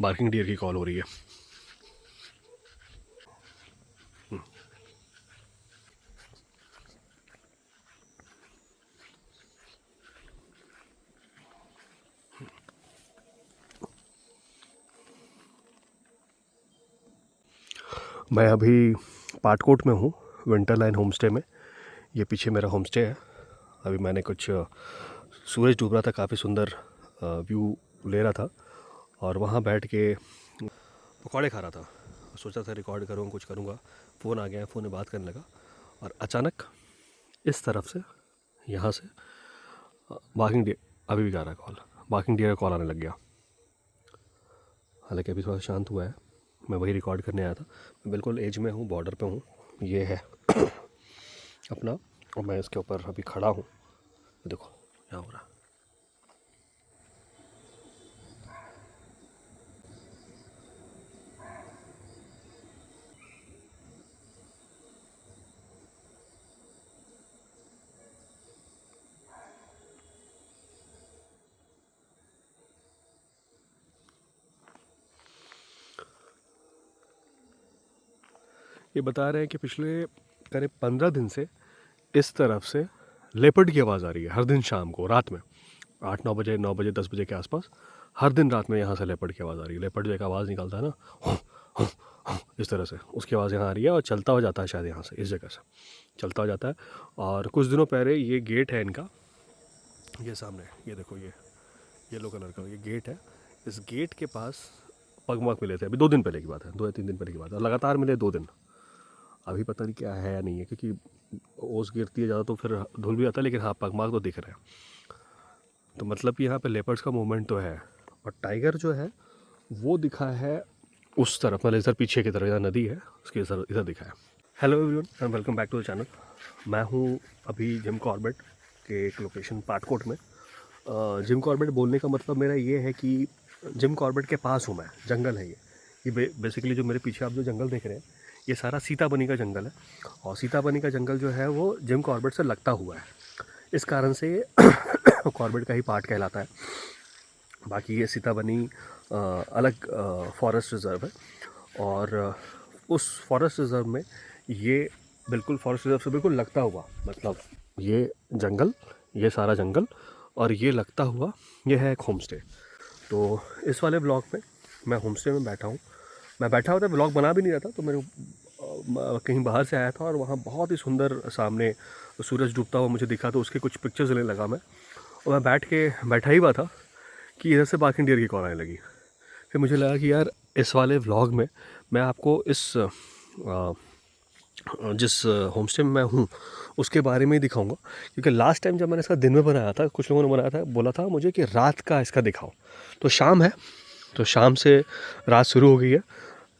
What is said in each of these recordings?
Barking deer की call हो रही है। मैं अभी पाटकोट में हूँ, विंटर लाइन होम स्टे में। ये पीछे मेरा होम स्टे है। अभी मैंने कुछ सूरज डूब रहा था, काफ़ी सुंदर व्यू ले रहा था और वहाँ बैठ के पकौड़े खा रहा था। सोचा था रिकॉर्ड करूँ, कुछ करूँगा। फ़ोन आ गया, फ़ोन में बात करने लगा और अचानक इस तरफ से, यहाँ से बार्किंग डियर, अभी भी आ रहा है कॉल, बार्किंग डियर का कॉल आने लग गया। हालांकि अभी थोड़ा शांत हुआ है। मैं वही रिकॉर्ड करने आया था। मैं बिल्कुल एज में हूँ, बॉर्डर पे हूँ। ये है अपना, और मैं इसके ऊपर अभी खड़ा हूँ। देखो क्या हो रहा है। ये बता रहे हैं कि पिछले करीब 15 दिन से इस तरफ से लेपर्ड की आवाज़ आ रही है हर दिन शाम को, रात में 8-9 बजे, 9 बजे, 10 बजे के आसपास। हर दिन रात में यहाँ से लेपर्ड की आवाज़ आ रही है। लेपर्ड जो एक आवाज़ निकालता है ना, हुँ, हुँ, हुँ, इस तरह से उसकी आवाज़ यहाँ आ रही है और चलता हुआ जाता है, शायद यहाँ से, इस जगह से चलता हुआ जाता है। और कुछ दिनों पहले ये गेट है इनका, ये सामने, ये देखो, ये येलो कलर का ये गेट है। इस गेट के पास पगमग मिले थे। अभी 2 दिन पहले की बात है, 2 या 3 दिन पहले की बात है। लगातार मिले 2 दिन। अभी पता नहीं क्या है या नहीं है, क्योंकि ओस गिरती है ज़्यादा तो फिर धुल भी आता है, लेकिन हाँ पगमाग तो दिख रहे हैं। तो मतलब कि यहाँ पे लेपर्ड्स का मूवमेंट तो है। और टाइगर जो है वो दिखा है उस तरफ, मतलब इधर पीछे की तरफ, इधर नदी है उसके इधर इधर दिखा है। Hello everyone and welcome back to the channel. मैं हूँ अभी जिम कॉर्बेट के एक लोकेशन पाटकोट में। जिम कॉर्बेट बोलने का मतलब मेरा ये है कि जिम कॉर्बेट के पास हूँ मैं। जंगल है ये बेसिकली जो मेरे पीछे आप जो जंगल देख रहे हैं, ये सारा सीताबनी का जंगल है। और सीताबनी का जंगल जो है वो जिम कॉर्बेट से लगता हुआ है। इस कारण से ये कॉर्बेट का ही पार्ट कहलाता है। बाकी ये सीताबनी अलग फॉरेस्ट रिज़र्व है। और उस फॉरेस्ट रिज़र्व में ये बिल्कुल फॉरेस्ट रिज़र्व से बिल्कुल लगता हुआ, मतलब ये जंगल, ये सारा जंगल और ये लगता हुआ, ये है एक होम स्टे। तो इस वाले ब्लॉग में मैं होम स्टे में बैठा हूँ। मैं बैठा हुआ था, ब्लॉग बना भी नहीं रहा था, तो मेरे कहीं बाहर से आया था और वहाँ बहुत ही सुंदर सामने सूरज डूबता हुआ मुझे दिखा, तो उसके कुछ पिक्चर्स लेने लगा मैं। और मैं बैठा ही हुआ था कि इधर से बार्किंग डियर की कॉल आने लगी। फिर मुझे लगा कि यार इस वाले व्लॉग में मैं आपको जिस होम स्टे में मैं हूँ उसके बारे में ही दिखाऊंगा। क्योंकि लास्ट टाइम जब मैंने इसका दिन में बनाया था, कुछ लोगों ने बनाया था, बोला था मुझे कि रात का इसका दिखाओ। तो शाम है, तो शाम से रात शुरू हो गई है।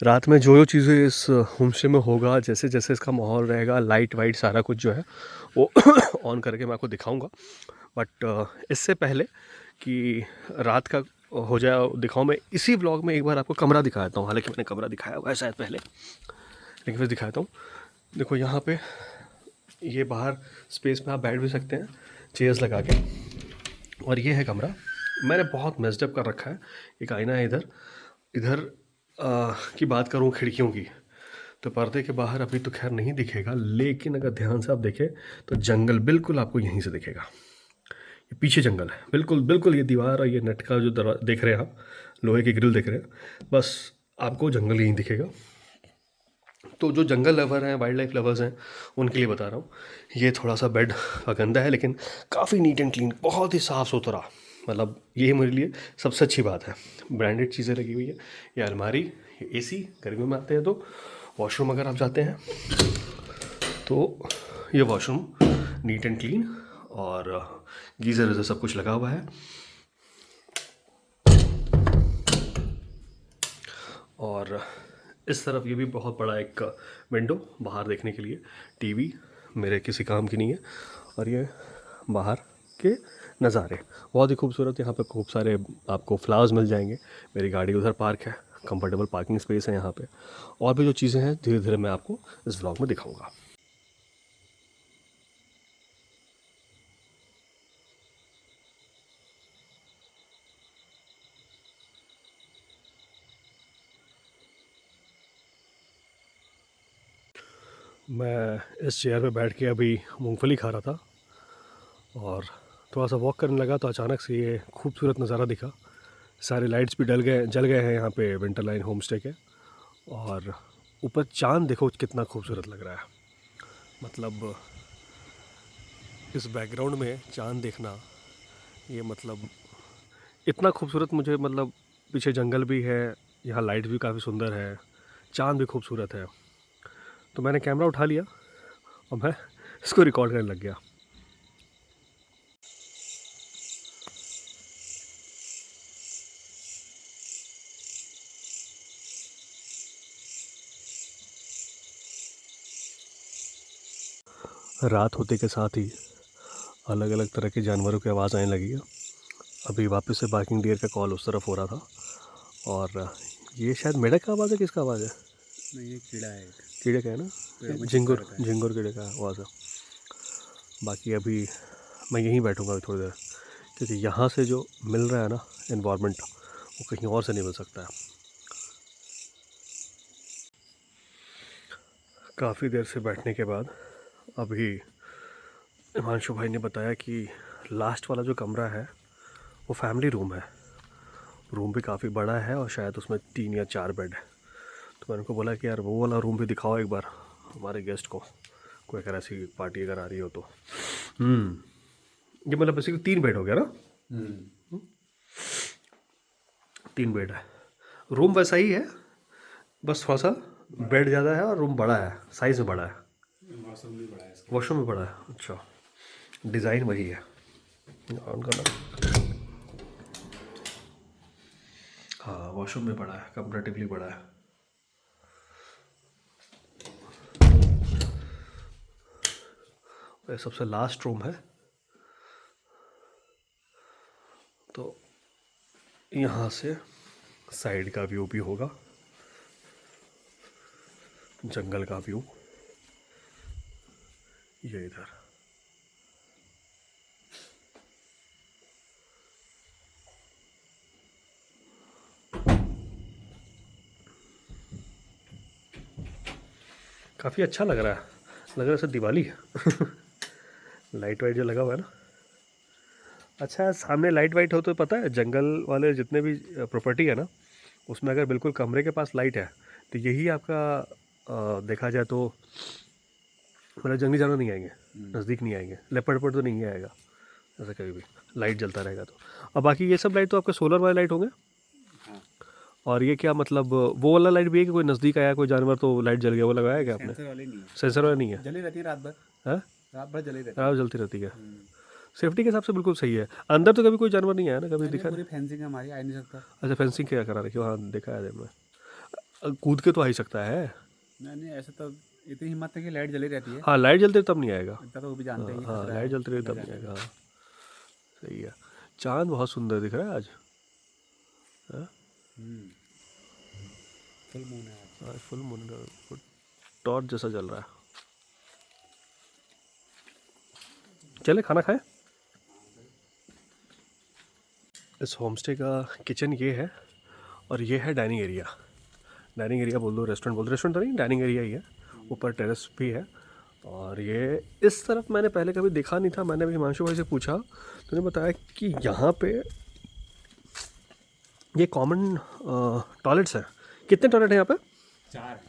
रात में जो जो चीज़ें इस होम स्टे में होगा, जैसे जैसे इसका माहौल रहेगा, लाइट वाइट सारा कुछ जो है वो ऑन करके मैं आपको दिखाऊंगा। बट इससे पहले कि रात का हो जाए दिखाऊं, मैं इसी व्लॉग में एक बार आपको कमरा दिखा देता हूँ। हालांकि मैंने कमरा दिखाया हुआ है शायद पहले, लेकिन फिर दिखाता हूँ। देखो यहाँ पे, ये बाहर स्पेस में आप बैठ भी सकते हैं चेयर्स लगा के। और ये है कमरा। मैंने बहुत मेस्डअप कर रखा है। एक आईना है इधर। इधर की बात करूँ खिड़कियों की, तो पर्दे के बाहर अभी तो खैर नहीं दिखेगा, लेकिन अगर ध्यान से आप देखें तो जंगल बिल्कुल आपको यहीं से दिखेगा। ये पीछे जंगल है, बिल्कुल बिल्कुल। ये दीवार और ये नेट का जो दरवाजा देख रहे हैं आप, लोहे की ग्रिल देख रहे हैं, बस आपको जंगल यहीं दिखेगा। तो जो जंगल लवर हैं, वाइल्ड लाइफ लवर्स हैं, उनके लिए बता रहा हूँ। ये थोड़ा सा बेड गंदा है, लेकिन काफ़ी नीट एंड क्लीन, बहुत ही साफ़ सुथरा। मतलब ये मेरे लिए सबसे अच्छी बात है। ब्रांडेड चीज़ें लगी हुई है। ये अलमारी, ये एसी, गर्मी में आते हैं तो वॉशरूम अगर आप जाते हैं तो ये वॉशरूम नीट एंड क्लीन, और गीज़र वीज़र सब कुछ लगा हुआ है। और इस तरफ ये भी बहुत बड़ा एक विंडो बाहर देखने के लिए। टीवी मेरे किसी काम की नहीं है। और ये बाहर के नज़ारे बहुत ही खूबसूरत। यहाँ पे खूब सारे आपको फ्लावर्स मिल जाएंगे। मेरी गाड़ी उधर पार्क है, कंफर्टेबल पार्किंग स्पेस है यहाँ पे। और भी जो चीज़ें हैं धीरे धीरे मैं आपको इस व्लॉग में दिखाऊंगा। मैं इस चेयर पे बैठ के अभी मूंगफली खा रहा था और थोड़ा सा वॉक करने लगा तो अचानक से ये खूबसूरत नज़ारा दिखा। सारे लाइट्स भी जल गए हैं यहाँ पे विंटर लाइन होम स्टे के। और ऊपर चांद देखो कितना खूबसूरत लग रहा है। मतलब इस बैकग्राउंड में चांद देखना, ये मतलब इतना खूबसूरत मुझे, मतलब पीछे जंगल भी है, यहाँ लाइट भी काफ़ी सुंदर है, चांद भी खूबसूरत है। तो मैंने कैमरा उठा लिया और मैं इसको रिकॉर्ड करने लग गया। रात होते के साथ ही अलग अलग तरह के जानवरों की आवाज़ आने लगी है। अभी वापस से बार्किंग डियर का कॉल उस तरफ हो रहा था। और ये शायद मेढक का आवाज़ है, किसका आवाज़ है? नहीं, ये कीड़ा है एक। कीड़े का है ना, झिंगुर झिंगुर कीड़े का आवाज़ है। बाकी अभी मैं यहीं बैठूँगा अभी थोड़ी देर, क्योंकि यहाँ से जो मिल रहा है ना इन्वायरमेंट, वो कहीं और से नहीं मिल सकता है। काफ़ी देर से बैठने के बाद अभी हिमांशु भाई ने बताया कि लास्ट वाला जो कमरा है वो फैमिली रूम है। रूम भी काफ़ी बड़ा है और शायद उसमें 3 या 4 बेड है। तो मैंने उनको बोला कि यार वो वाला रूम भी दिखाओ एक बार हमारे गेस्ट को, कोई अगर ऐसी पार्टी अगर आ रही हो तो। ये मतलब बेसिकली 3 बेड हो गया ना? 3 बेड है। रूम वैसा ही है, बस थोड़ा सा बेड ज़्यादा है और रूम बड़ा है, साइज़ में बड़ा है। वॉशरूम भी बड़ा है इसका। वॉशरूम भी बड़ा है, अच्छा। डिज़ाइन वही है। ऑन करना। हाँ, वॉशरूम भी बड़ा है, कंपैरेटिवली बड़ा है। ये सबसे लास्ट रूम है। तो यहाँ से साइड का व्यू भी होगा, जंगल का व्यू ये इधर। काफ़ी अच्छा लग रहा है, लग रहा है जैसे दिवाली है। लाइट वाइट जो लगा हुआ है ना, अच्छा है। सामने लाइट वाइट हो तो पता है जंगल वाले जितने भी प्रॉपर्टी है ना, उसमें अगर बिल्कुल कमरे के पास लाइट है तो यही आपका देखा जाए तो मतलब जंगली जानवर नहीं आएंगे, नज़दीक नहीं आएंगे। लेपर्ड वेपर्ड तो नहीं आएगा ऐसा कभी भी, लाइट जलता रहेगा तो। और बाकी ये सब लाइट तो आपके सोलर वाले लाइट होंगे। हाँ। और ये क्या मतलब वो वाला लाइट भी है कि कोई नज़दीक आया कोई जानवर तो लाइट जल गया, वो लगाया क्या आपने? सेंसर वाली नहीं है। सेंसर वाला नहीं है? जली रहती है रात भर। है, रात भर जली रहती है। रात जलती रहती है। सेफ्टी के हिसाब से बिल्कुल सही है। अंदर तो कभी कोई जानवर नहीं आया ना, कभी नहीं, दिखा पूरी नहीं? फेंसिंग हमारी आ ही नहीं सकता। अच्छा, फेंसिंग क्या करा रखी? हाँ देखा है हमने। कूद के तो आ ही सकता है। नहीं नहीं, ऐसा तो इतनी हिम्मत है कि लाइट जली रहती है। हाँ, लाइट जलती तब नहीं आएगा। इतना तो वो भी जानते हैं कि हाँ, खतरा लाइट है जलती रही अंदर तब नहीं जाने आएगा। का। हाँ, सही है। चांद बहुत सुंदर दिख रहा है आज। हाँ, फुल मून है आज। आज फुल मून, टॉर्च जैसा जल रहा है। चले खाना खाएं। इस होमस्टे का किचन ये है और ये है डाइनिंग एरिया। डाइनिंग एरिया बोल दो, रेस्टोरेंट बोल दो, रेस्टोरेंट तो नहीं, डाइनिंग एरिया ही है। ऊपर टेरेस भी है। और ये इस तरफ मैंने पहले कभी देखा नहीं था। मैंने अभी हिमांशु भाई से पूछा तो उन्होंने बताया कि यहाँ पे ये कॉमन टॉयलेट्स हैं। कितने टॉयलेट हैं यहाँ पे? 4 है।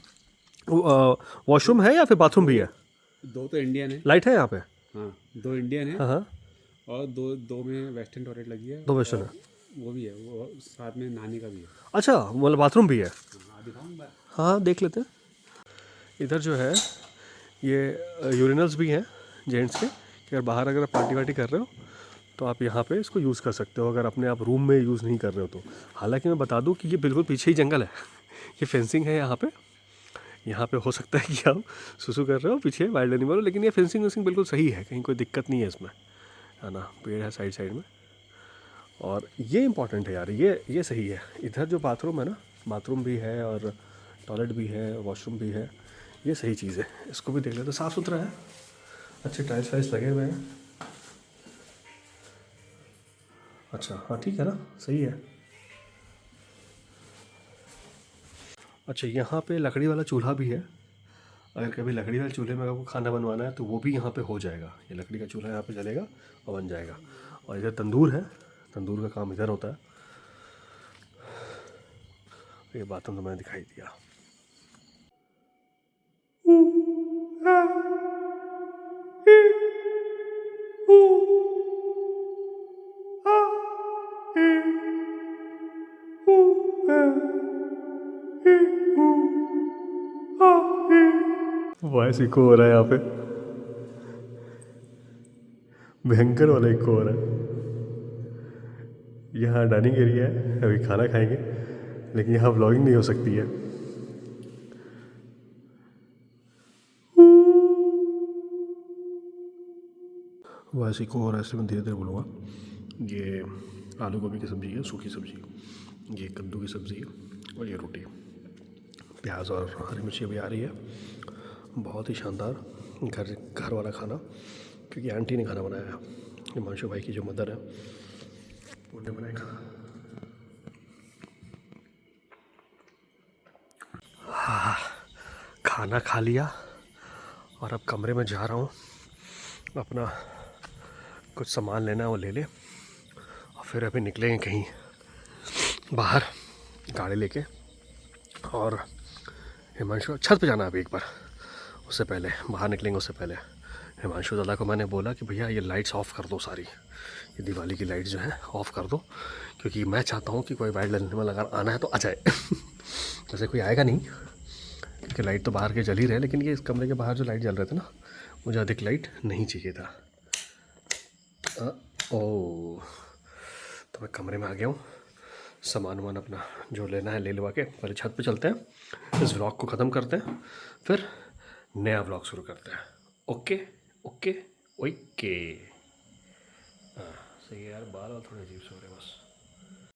वॉशरूम है या फिर बाथरूम भी है? 2 तो इंडियन है। लाइट है यहाँ पे? हाँ, 2 इंडियन है। हाँ हाँ, और दो दो में वेस्टर्न टॉयलेट लगी है। 2 वेस्टर्न और है। वो भी है, वो साथ में नहाने का भी है। अच्छा, मतलब बाथरूम भी है? हाँ, दिखाऊँ एक बार? हाँ, देख लेते हैं। इधर जो है ये यूरिनल्स भी हैं जेंट्स के, कि अगर बाहर अगर पार्टी वार्टी कर रहे हो तो आप यहाँ पे इसको यूज़ कर सकते हो, अगर अपने आप रूम में यूज़ नहीं कर रहे हो तो। हालांकि मैं बता दूँ कि ये बिल्कुल पीछे ही जंगल है। ये फेंसिंग है यहाँ पे। यहाँ पे हो सकता है कि आप सुसु कर रहे हो, पीछे वाइल्ड एनिमल हो, लेकिन ये फेंसिंग वेंसिंग बिल्कुल सही है, कहीं कोई दिक्कत नहीं है इसमें, है ना। पेड़ है साइड साइड में। और ये इंपॉर्टेंट है यार, ये सही है। इधर जो बाथरूम है ना, बाथरूम भी है और टॉयलेट भी है, वॉशरूम भी है, ये सही चीज़ है। इसको भी देख लेते, साफ़ सुथरा है, अच्छे टाइल्स वाइल्स लगे हुए हैं। अच्छा हाँ, ठीक है ना, सही है। अच्छा, यहाँ पे लकड़ी वाला चूल्हा भी है। अगर कभी लकड़ी वाले चूल्हे में आपको खाना बनवाना है तो वो भी यहाँ पे हो जाएगा। ये लकड़ी का चूल्हा यहाँ पे जलेगा और बन जाएगा। और इधर तंदूर है, तंदूर का काम इधर होता है। ये बातों तो मैंने दिखाई दिया। वॉइस इको हो रहा है यहाँ पे, भयंकर वाला इको हो रहा है। यहाँ डाइनिंग एरिया है, अभी खाना खाएंगे, लेकिन यहाँ व्लॉगिंग नहीं हो सकती है। वॉइस इको हो रहा है, इसलिए मैं धीरे धीरे बोलूँगा। ये आलू गोभी की सब्ज़ी है, सूखी सब्ज़ी। ये कद्दू की सब्ज़ी है और ये रोटी। प्याज और हरी मिर्ची अभी आ रही है। बहुत ही शानदार घर वाला खाना, क्योंकि आंटी ने खाना बनाया है। हिमांशु भाई की जो मदर है उन्होंने बनाया खाना। खाना खा लिया और अब कमरे में जा रहा हूँ। अपना कुछ सामान लेना है वो ले ले, और फिर अभी निकलेंगे कहीं बाहर गाड़ी लेके। और हिमांशु छत पे जाना है अभी एक बार, उससे पहले बाहर निकलेंगे। उससे पहले हिमांशु दादा को मैंने बोला कि भैया ये लाइट्स ऑफ़ कर दो सारी, ये दिवाली की लाइट जो है ऑफ़ कर दो, क्योंकि मैं चाहता हूँ कि कोई वाइट एनिमल अगर आना है तो आ जाए। वैसे कोई आएगा नहीं, क्योंकि लाइट तो बाहर के जल ही रहे, लेकिन ये इस कमरे के बाहर जो लाइट जल रहे थे ना, मुझे अधिक लाइट नहीं चाहिए था। ओह, तो मैं कमरे में आ गया हूँ। सामान वामान अपना जो लेना है ले लवा के पहले छत पे चलते हैं, इस व्लॉग को ख़त्म करते हैं, फिर नया व्लॉग शुरू करते हैं। Okay okay okay. हाँ सही है यार, बाल और थोड़े अजीब से हो रहे बस।